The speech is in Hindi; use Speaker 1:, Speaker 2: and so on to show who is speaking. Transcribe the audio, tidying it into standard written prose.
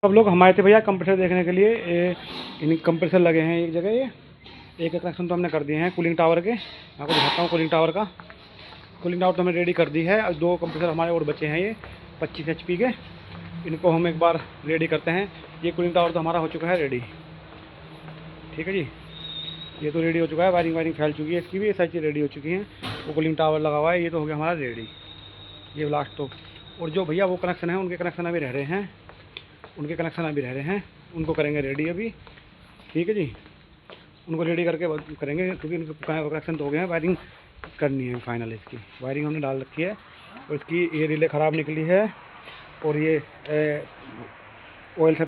Speaker 1: सब लोग हमारे थे भैया कंप्रेसर देखने के लिए। इन कंप्रेसर लगे हैं एक जगह। ये एक कनेक्शन तो हमने कर दिए हैं कूलिंग टावर के। आपको दिखाता हूँ कूलिंग टावर का। कूलिंग टावर तो हमने रेडी कर दी है। और 2 कंप्रेसर हमारे और बचे हैं ये 25 HP के। इनको हम एक बार रेडी करते हैं। ये कूलिंग टावर तो हमारा हो चुका है रेडी। ठीक है जी, ये तो रेडी हो चुका है। वायरिंग फैल चुकी है इसकी भी, ये सारी चीज़ रेडी हो चुकी हैं। वो कूलिंग टावर लगा हुआ है, ये तो हो गया हमारा रेडी। ये लास्ट तो। और जो भैया वो कनेक्शन है उनके कनेक्शन अभी रह रहे हैं। उनको करेंगे रेडी अभी। ठीक है जी, उनको रेडी करके करेंगे क्योंकि उनके कनेक्शन तो हो गए हैं। वायरिंग करनी है फाइनल। इसकी वायरिंग हमने डाल रखी है। और इसकी ये रिले ख़राब निकली है और ये ऑयल से